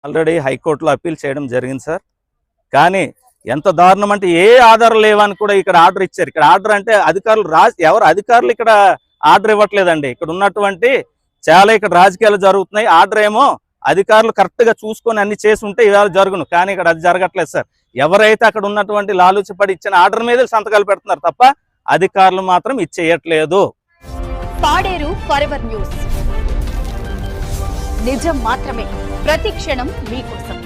Already హైకోర్టులో appeal చేయడం జరిగింది సార్. కానీ ఎంత దారుణం అంటే ఏ ఆధారం లేవని కూడా ఇక్కడ ఆర్డర్ ఇచ్చారు. ఇక్కడ ఆర్డర్ అంటే అధికారులు ఎవరు అధికారులు ఇక్కడ ఆర్డర్ ఇవ్వట్లేదండి. ఇక్కడ ఉన్నటువంటి చాలా ఇక్కడ రాజకీయాలు జరుగుతున్నాయి. ఆర్డర్ ఏమో అధికారులు కరెక్ట్గా చూసుకొని అన్ని చేసి ఉంటే ఇవాళ జరుగును, కానీ ఇక్కడ అది జరగట్లేదు సార్. ఎవరైతే అక్కడ ఉన్నటువంటి లాలూచిపడి ఇచ్చిన ఆర్డర్ మీద సంతకాలు పెడుతున్నారు తప్ప అధికారులు మాత్రం ఇచ్చేయట్లేదు. పాడేరు ఫరెవర్ న్యూస్, నిజం మాత్రమే, ప్రతి క్షణం మీకోసం.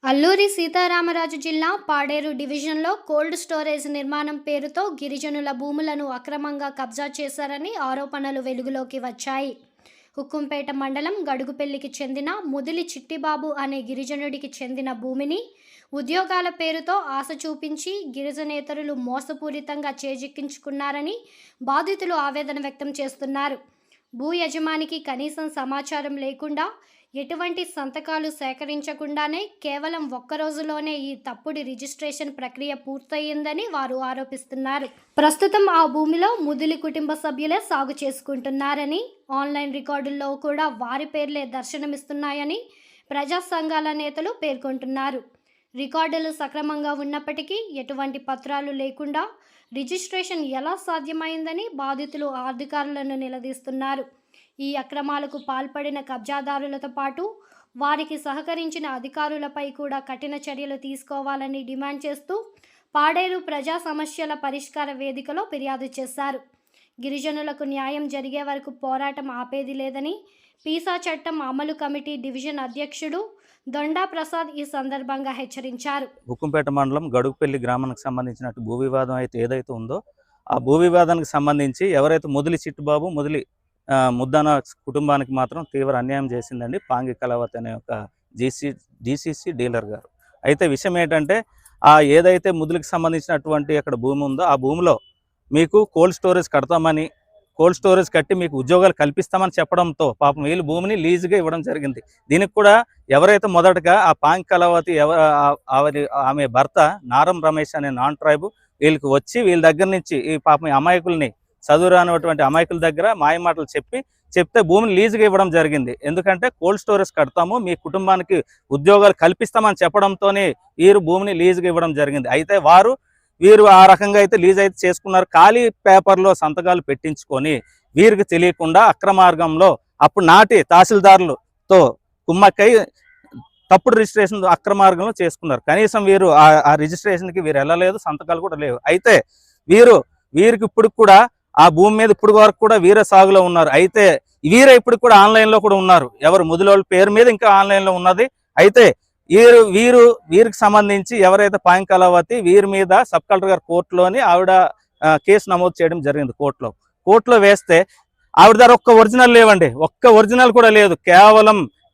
అల్లూరి సీతారామరాజు జిల్లా పాడేరు డివిజన్లో కోల్డ్ స్టోరేజ్ నిర్మాణం పేరుతో గిరిజనుల భూములను అక్రమంగా కబ్జా చేశారని ఆరోపణలు వెలుగులోకి వచ్చాయి. హుక్కుంపేట మండలం గడుగుపెల్లికి చెందిన ముదిలి చిట్టిబాబు అనే గిరిజనుడికి చెందిన భూమిని ఉద్యోగాల పేరుతో ఆశ చూపించి గిరిజనేతరులు మోసపూరితంగా చేజిక్కించుకున్నారని బాధితులు ఆవేదన వ్యక్తం చేస్తున్నారు. భూ యజమానికి కనీసం సమాచారం లేకుండా, ఎటువంటి సంతకాలు సేకరించకుండానే కేవలం ఒక్కరోజులోనే ఈ తప్పుడు రిజిస్ట్రేషన్ ప్రక్రియ పూర్తయిందని వారు ఆరోపిస్తున్నారు. ప్రస్తుతం ఆ భూమిలో ముదిలి కుటుంబ సభ్యులే సాగు చేసుకుంటున్నారని, ఆన్లైన్ రికార్డుల్లో కూడా వారి పేర్లే దర్శనమిస్తున్నాయని ప్రజా సంఘాల నేతలు పేర్కొంటున్నారు. రికార్డులు సక్రమంగా ఉన్నప్పటికీ ఎటువంటి పత్రాలు లేకుండా రిజిస్ట్రేషన్ ఎలా సాధ్యమైందని బాధితులు అధికారులను నిలదీస్తున్నారు. ఈ అక్రమాలకు పాల్పడిన కబ్జాదారులతో పాటు వారికి సహకరించిన అధికారులపై కూడా కఠిన చర్యలు తీసుకోవాలని డిమాండ్ చేస్తూ పాడేరు ప్రజా సమస్యల పరిష్కార వేదికలో ఫిర్యాదు చేశారు. గిరిజనులకు న్యాయం జరిగే వరకు పోరాటం ఆపేది లేదని పీసా చట్టం అమలు కమిటీ డివిజన్ అధ్యక్షుడు దొండా ప్రసాద్ ఈ సందర్భంగా హెచ్చరించారు. హుక్కుంపేట మండలం గడుగుపల్లి గ్రామానికి సంబంధించిన భూ వివాదం అయితే ఏదైతే ఉందో ఆ భూ వివాదానికి సంబంధించి ఎవరైతే ముదిలి చిట్టుబాబు ముదిలి ముద్దాన కుటుంబానికి మాత్రం తీవ్ర అన్యాయం చేసిందండి పాంగి కళావతి అనే ఒక డిసిసి డీలర్ గారు. అయితే విషయం ఏంటంటే ఏదైతే ముదిలికి సంబంధించినటువంటి అక్కడ భూమి ఉందో ఆ భూమిలో మీకు కోల్డ్ స్టోరేజ్ కడతామని, కోల్డ్ స్టోరేజ్ కట్టి మీకు ఉద్యోగాలు కల్పిస్తామని చెప్పడంతో పాపం వీళ్ళు భూమిని లీజుగా ఇవ్వడం జరిగింది. దీనికి కూడా ఎవరైతే మొదటగా ఆ పాంగి కళావతి ఆమె భర్త నారం రమేష్ అనే నాన్ ట్రైబ్ వీళ్ళకి వచ్చి వీళ్ళ దగ్గర నుంచి ఈ పాపం అమాయకుల్ని చదువురానటువంటి అమాయకుల దగ్గర మాయమాటలు చెప్తే భూమిని లీజుగా ఇవ్వడం జరిగింది. ఎందుకంటే కోల్డ్ స్టోరేజ్ కడతాము, మీ కుటుంబానికి ఉద్యోగాలు కల్పిస్తామని చెప్పడంతోనే వీరు భూమిని లీజుగా ఇవ్వడం జరిగింది. అయితే వీరు ఆ రకంగా అయితే లీజ్ అయితే చేసుకున్నారు. ఖాళీ పేపర్లో సంతకాలు పెట్టించుకొని వీరికి తెలియకుండా అక్రమార్గంలో అప్పుడు నాటి తహసీల్దారులతో కుమ్మక్కై తప్పుడు రిజిస్ట్రేషన్ అక్రమార్గంలో చేసుకున్నారు. కనీసం వీరు ఆ రిజిస్ట్రేషన్కి వీరు వెళ్ళలేదు, సంతకాలు కూడా లేవు. అయితే వీరికి ఇప్పుడు కూడా ఆ భూమి మీద ఇప్పుడు వరకు కూడా వీరే సాగులో ఉన్నారు. అయితే వీరే ఇప్పుడు కూడా ఆన్లైన్లో కూడా ఉన్నారు. ఎవరు ముదిలోళ్ళ పేరు మీద ఇంకా ఆన్లైన్లో ఉన్నది. అయితే వీరికి సంబంధించి ఎవరైతే పాంగి కళావతి వీరి మీద సబ్ కలెక్టర్ గారు కోర్టులోని ఆవిడ కేసు నమోదు చేయడం జరిగింది. కోర్టులో వేస్తే ఆవిడ దగ్గర ఒక్క ఒరిజినల్ లేవండి, ఒక్క ఒరిజినల్ కూడా లేదు.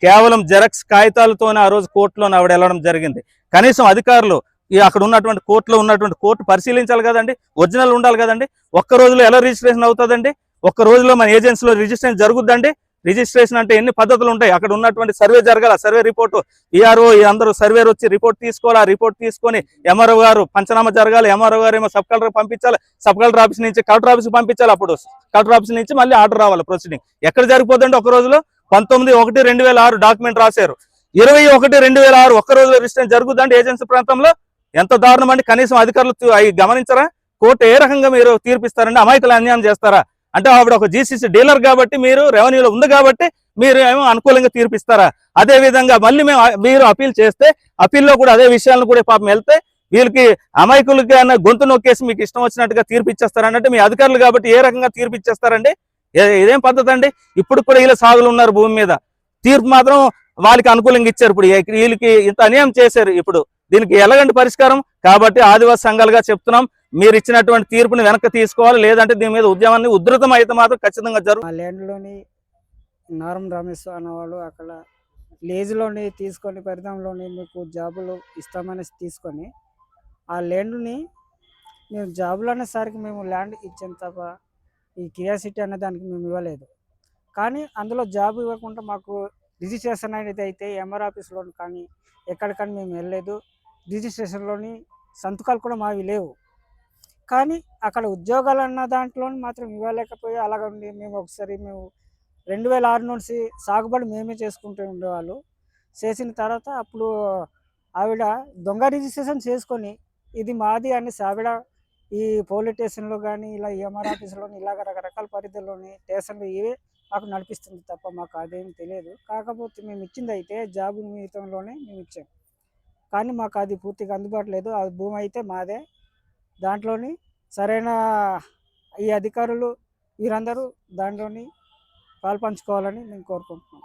కేవలం జెరాక్స్ కాగితాలతోనే ఆ రోజు కోర్టులోనే ఆవిడ వెళ్ళడం జరిగింది. కనీసం అధికారులు అక్కడ ఉన్నటువంటి కోర్టులో ఉన్నటువంటి కోర్టు పరిశీలించాలి కదండి, ఒరిజినల్ ఉండాలి కదండి. ఒక్క రోజులో ఎలా రిజిస్ట్రేషన్ అవుతుందండి? ఒక్క రోజులో మన ఏజెన్సీలో రిజిస్ట్రేషన్ జరుగుద్దండి? రిజిస్ట్రేషన్ అంటే ఎన్ని పద్ధతులు ఉంటాయి. అక్కడ ఉన్నటువంటి సర్వే జరగాల, సర్వే రిపోర్టు ఈఆర్ఓ అందరూ సర్వేర్ వచ్చి రిపోర్ట్ తీసుకోవాలి. ఆ రిపోర్ట్ తీసుకొని ఎంఆర్ఓ గారు పంచనామా జరగాలి. ఎంఆర్ఓ గారు ఏమో సబ్ కలెక్టర్ పంపించాలి, సబ్ కలెక్టర్ ఆఫీస్ నుంచి కలెక్టర్ ఆఫీస్కి పంపించాలి. అప్పుడు కలెక్టర్ ఆఫీస్ నుంచి మళ్ళీ ఆర్డర్ రావాలి. ప్రొసీడింగ్ ఎక్కడ జరిగిపోతుందండి? ఒక రోజులో 19/1/2006 డాక్యుమెంట్ రాశారు. 21/2006 ఒక్క రోజులో రిజిస్ట్రేషన్ జరుగుతుందండి ఏజెన్సీ ప్రాంతంలో? ఎంత దారుణం అండి. కనీసం అధికారులు గమనించరా? కోర్టు ఏ రకంగా మీరు తీర్పిస్తారండి? అమాయకులు అన్యాయం చేస్తారా? అంటే ఆవిడ ఒక జీసీసీ డీలర్ కాబట్టి, మీరు రెవెన్యూలో ఉంది కాబట్టి మీరు ఏమో అనుకూలంగా తీర్పిస్తారా? అదే విధంగా మళ్ళీ మీరు అప్పీల్ చేస్తే అప్పీల్లో కూడా అదే విషయాలను కూడా పాపం వెళ్తే వీళ్ళకి అమాయకులకి అన్న గొంతు నొక్కేసి మీకు ఇష్టం వచ్చినట్టుగా తీర్పిచ్చేస్తారన్నట్టు మీ అధికారులు కాబట్టి ఏ రకంగా తీర్పిచ్చేస్తారండి? ఇదేం పద్ధతి అండి? ఇప్పుడు కూడా వీళ్ళ సాగులు ఉన్నారు భూమి మీద, తీర్పు మాత్రం వాళ్ళకి అనుకూలంగా ఇచ్చారు. ఇప్పుడు వీళ్ళకి ఇంత అన్యాయం చేశారు. ఇప్పుడు దీనికి ఎలాగంటి పరిష్కారం? కాబట్టి ఆదివాసీ సంఘాలుగా చెప్తున్నాం, మీరు ఇచ్చినటువంటి తీర్పుని వెనక్కి తీసుకోవాలి, లేదంటే దీని మీద ఉద్యమాన్ని ఉధృతం అయితే మాత్రం ఖచ్చితంగా జరుగుతుంది. ఆ ల్యాండ్లోని నారం రమేష్ అన్నవాళ్ళు అక్కడ లేజ్లోని తీసుకొని పరిధానంలోని మీకు జాబులు ఇస్తామని తీసుకొని ఆ ల్యాండ్ని మేము జాబులు అనేసరికి మేము ల్యాండ్ ఇచ్చాం తప్ప ఈ క్యూరియాసిటీ అనే దానికి మేము ఇవ్వలేదు. కానీ అందులో జాబ్ ఇవ్వకుండా మాకు రిజిస్ట్రేషన్ అనేది అయితే ఎంఆర్ ఆఫీస్లో కానీ ఎక్కడికని మేము వెళ్ళలేదు. రిజిస్ట్రేషన్లోని సంతకాలు కూడా మావి లేవు. కానీ అక్కడ ఉద్యోగాలు అన్న దాంట్లో మాత్రం ఇవ్వలేకపోయి అలాగండి. మేము 2006 నుంచి సాగుబడి మేమే చేసుకుంటూ ఉండేవాళ్ళు. చేసిన తర్వాత అప్పుడు ఆవిడ దొంగ రిజిస్ట్రేషన్ చేసుకొని ఇది మాది అని ఆవిడ ఈ పోలీస్ స్టేషన్లో కానీ ఇలా ఈఎంఆర్ ఆఫీసులోని ఇలాగ రకరకాల పరిధిలోని స్టేషన్లు ఇవే మాకు నడిపిస్తుంది తప్ప మాకు అదేం తెలియదు. కాకపోతే మేము ఇచ్చింది అయితే జాబ్ నిమిత్తంలోనే మేము ఇచ్చాం. కానీ మాకు అది పూర్తిగా అందుబాటు లేదు. ఆ భూమి అయితే మాదే. దాంట్లోని సరైన ఈ అధికారులు వీరందరూ దాంట్లోని పాల్పంచుకోవాలని మేము కోరుకుంటున్నాం.